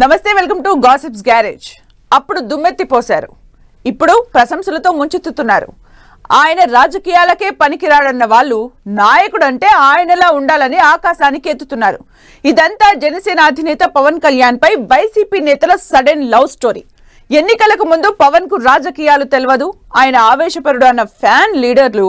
నమస్తే, welcome to gossips garage. అప్పుడు దుమ్మెత్తి పోశారు, ఇప్పుడు ప్రశంసలతో ముంచెత్తుతున్నారు. ఆయన రాజకీయాలకే పనికిరాడన్న వాళ్ళు నాయకుడు అంటే ఆయనలా ఉండాలని ఆకాశానికి ఎత్తుతున్నారు. ఇదంతా జనసేన అధినేత పవన్ కళ్యాణ్ పై వైసీపీ నేతల సడన్ లవ్ స్టోరీ. ఎన్నికలకు ముందు పవన్ కు రాజకీయాలు తెలియదు, ఆయన ఆవేశపరుడు అన్న ఫ్యాన్ లీడర్లు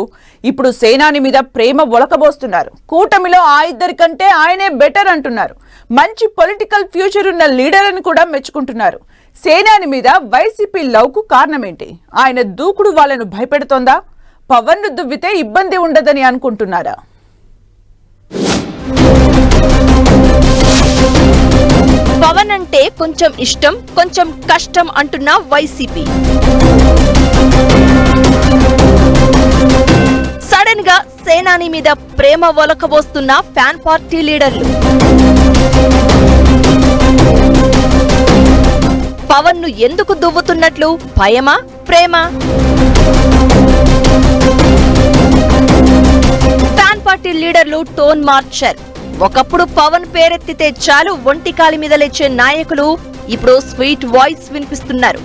ఇప్పుడు సేనాని మీద ప్రేమ ఒలకబోస్తున్నారు. కూటమిలో ఆ ఇద్దరి కంటే ఆయనే బెటర్ అంటున్నారు. మంచి పొలిటికల్ ఫ్యూచర్ ఉన్న లీడర్ అని కూడా మెచ్చుకుంటున్నారు. సేనాని మీద వైసీపీ లవ్ కు కారణం ఏంటి? ఆయన దూకుడు వాళ్ళను భయపెడుతోందా? పవన్ ను దువ్వితే ఇబ్బంది ఉండదని అనుకుంటున్నారా? పవన్ అంటే కొంచెం ఇష్టం, కొంచెం కష్టం అంటున్న వైసీపీ. సడన్ గా సేనాని మీద ప్రేమ ఒలకబోస్తున్న ఫ్యాన్ పార్టీ లీడర్లు. పవన్ ను ఎందుకు దువ్వుతున్నట్లు? భయమా, ప్రేమ? ఫ్యాన్ పార్టీ లీడర్లు టోన్ మార్చారు. ఒకప్పుడు పవన్ పేరెత్తితే చాలు ఒంటికాలి మీద లేచే నాయకులు ఇప్పుడు స్వీట్ వాయిస్ వినిపిస్తున్నారు.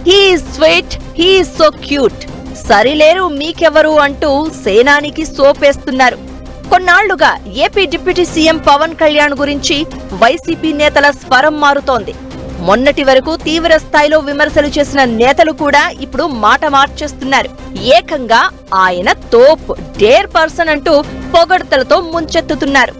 He is sweet, he is so cute, సరిలేరు మీకెవరు అంటూ సేనానికి సోపేస్తున్నారు. కొన్నాళ్లుగా AP deputy CM Pawan Kalyan గురించి వైసీపీ నేతల స్వరం మారుతోంది. మొన్నటి వరకు తీవ్ర స్థాయిలో విమర్శలు చేసిన నేతలు కూడా ఇప్పుడు మాట మార్చేస్తున్నారు. ఏకంగా ఆయన తోప్, డేర్ పర్సన్ అంటూ పొగడ్తలతో ముంచెత్తుతున్నారు.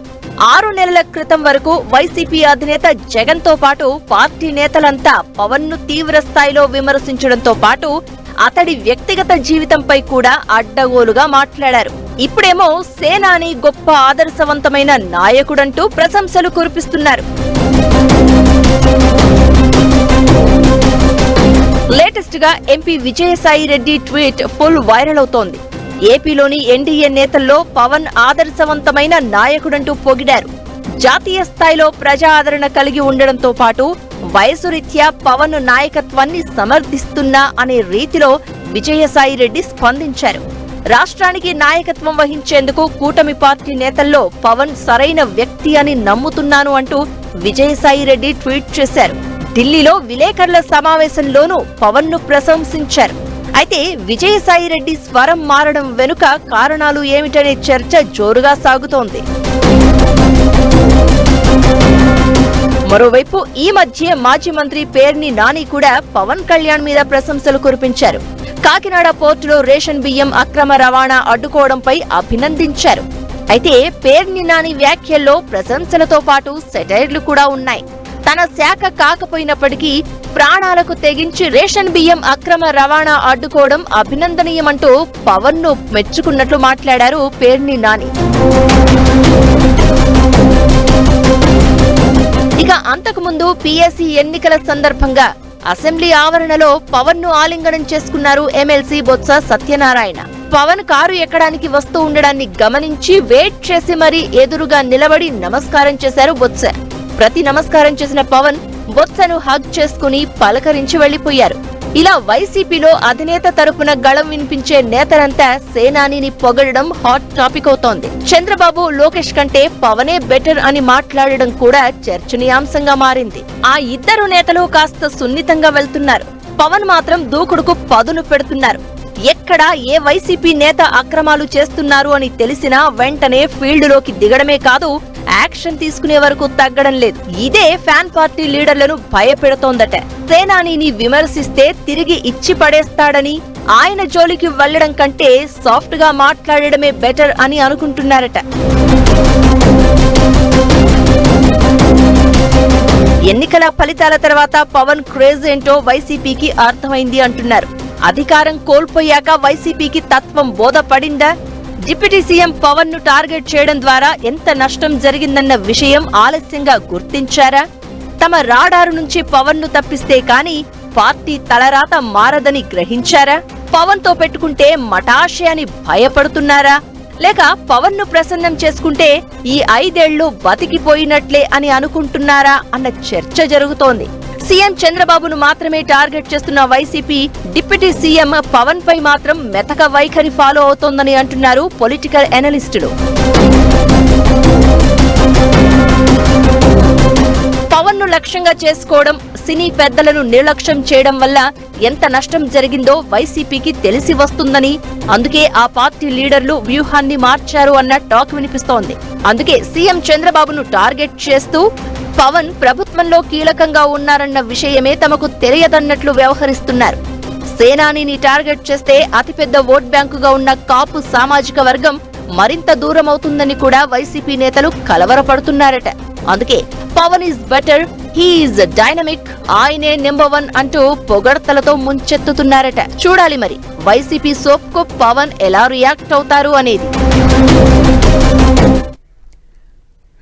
6 నెలల క్రితం వరకు వైసీపీ అధినేత జగన్ తో పాటు పార్టీ నేతలంతా పవన్ ను తీవ్ర స్థాయిలో విమర్శించడంతో పాటు అతడి వ్యక్తిగత జీవితంపై కూడా అడ్డగోలుగా మాట్లాడారు. ఇప్పుడేమో సేనాని గొప్ప ఆదర్శవంతమైన నాయకుడంటూ ప్రశంసలు కురిపిస్తున్నారు. లేటెస్ట్ గా MP Vijayasai Reddy tweet full viral అవుతోంది. ఏపీలోని ఎన్డీఏ నేతల్లో పవన్ ఆదర్శవంతమైన నాయకుడంటూ పొగిడారు. జాతీయ స్థాయిలో ప్రజా ఆదరణ కలిగి ఉండడంతో పాటు వయసు రీత్యా పవన్ నాయకత్వాన్ని సమర్థిస్తున్నా అనే రీతిలో విజయసాయి రెడ్డి స్పందించారు. రాష్ట్రానికి నాయకత్వం వహించేందుకు కూటమి పార్టీ నేతల్లో పవన్ సరైన వ్యక్తి అని నమ్ముతున్నాను అంటూ విజయసాయి రెడ్డి ట్వీట్ చేశారు. ఢిల్లీలో విలేకరుల సమావేశంలోనూ పవన్ ను ప్రశంసించారు. అయితే విజయసాయి రెడ్డి స్వరం మారడం వెనుక కారణాలు ఏమిటనే చర్చ జోరుగా సాగుతోంది. మరోవైపు ఈ మధ్య మాజీ మంత్రి పేర్ని నాని కూడా పవన్ కళ్యాణ్ మీద ప్రశంసలు కురిపించారు. కాకినాడ పోర్టులో రేషన్ బియ్యం అక్రమ రవాణా అడ్డుకోవడంపై అభినందించారు. అయితే పేర్ని నాని వ్యాఖ్యల్లో ప్రశంసలతో పాటు సెటైర్లు కూడా ఉన్నాయి. తన శాఖ కాకపోయినప్పటికీ ప్రాణాలకు తెగించి రేషన్ బియ్యం అక్రమ రవాణా అడ్డుకోవడం అభినందనీయమంటూ పవన్ ను మెచ్చుకున్నట్లు మాట్లాడారు పేర్ని నాని. ఇక అంతకుముందు పీఎస్సీ ఎన్నికల సందర్భంగా అసెంబ్లీ ఆవరణలో పవన్ ను ఆలింగనం చేసుకున్నారు ఎమ్మెల్సీ బొత్స సత్యనారాయణ. పవన్ కారు ఎక్కడానికి వస్తూ ఉండడాన్ని గమనించి వెయిట్ చేసి మరీ ఎదురుగా నిలబడి నమస్కారం చేశారు బొత్స. ప్రతి నమస్కారం చేసిన పవన్ బొత్సను హగ్ చేసుకుని పలకరించి వెళ్లిపోయారు. ఇలా వైసీపీలో అధినేత తరపున గళం వినిపించే నేతలంతా సేనానిని పొగడడం హాట్ టాపిక్ అవుతోంది. చంద్రబాబు, లోకేష్ కంటే పవనే బెటర్ అని మాట్లాడడం కూడా చర్చనీయాంశంగా మారింది. ఆ ఇద్దరు నేతలు కాస్త సున్నితంగా వెళ్తున్నారు. పవన్ మాత్రం దూకుడుకు పదును పెడుతున్నారు. ఎక్కడ ఏ వైసీపీ నేత అక్రమాలు చేస్తున్నారు అని తెలిసినా వెంటనే ఫీల్డ్లోకి దిగడమే కాదు, యాక్షన్ తీసుకునే వరకు తగ్గడం లేదు. ఇదే ఫ్యాన్ పార్టీ లీడర్లను భయపెడుతోందట. సేనానిని విమర్శిస్తే తిరిగి ఇచ్చి పడేస్తాడని, ఆయన జోలికి వెళ్లడం కంటే సాఫ్ట్ గా మాట్లాడడమే బెటర్ అని అనుకుంటున్నారట. ఎన్నికల ఫలితాల తర్వాత పవన్ క్రేజ్ ఏంటో వైసీపీకి అర్థమైంది అంటున్నారు. అధికారం కోల్పోయాక వైసీపీకి తత్వం బోధపడిందా? డిప్యూటీ సీఎం పవన్ ను టార్గెట్ చేయడం ద్వారా ఎంత నష్టం జరిగిందన్న విషయం ఆలస్యంగా గుర్తించారా? తమ రాడారు నుంచి పవన్ ను తప్పిస్తే కాని పార్టీ తలరాత మారదని గ్రహించారా? పవన్ తో పెట్టుకుంటే మటాషే అని భయపడుతున్నారా? లేక పవన్ ను ప్రసన్నం చేసుకుంటే ఈ 5 ఏళ్లు బతికిపోయినట్లే అని అనుకుంటున్నారా అన్న చర్చ జరుగుతోంది. సీఎం చంద్రబాబును మాత్రమే టార్గెట్ చేస్తున్న వైసీపీ డిప్యూటీ సీఎం పవన్ పై మాత్రం మెతక వైఖరి ఫాలో అవుతోందని అంటున్నారు పొలిటికల్ ఎనలిస్టులు. పవన్ పవన్ ను లక్ష్యంగా చేసుకోవడం, సినీ పెద్దలను నిర్లక్ష్యం చేయడం వల్ల ఎంత నష్టం జరిగిందో వైసీపీకి తెలిసి వస్తుందని, అందుకే ఆ పార్టీ లీడర్లు వ్యూహాన్ని మార్చారు అన్న టాక్ వినిపిస్తోంది. అందుకే సీఎం చంద్రబాబును టార్గెట్ చేస్తూ పవన్ ప్రభుత్వంలో కీలకంగా ఉన్నారన్న విషయమే తమకు తెలియదన్నట్లు వ్యవహరిస్తున్నారు. సేనానిని టార్గెట్ చేస్తే అతిపెద్ద ఓట్ బ్యాంకుగా ఉన్న కాపు సామాజిక వర్గం మరింత దూరమవుతుందని కూడా వైసీపీ నేతలు కలవరపడుతున్నారట. అందుకే Pawan is better, he is dynamic, ఆయనే నెంబర్ 1 అంటూ పొగడ్తలతో ముంచెత్తుతున్నారట. చూడాలి మరి వైసీపీ సోప్కు పవన్ ఎలా రియాక్ట్ అవుతారు అనేది.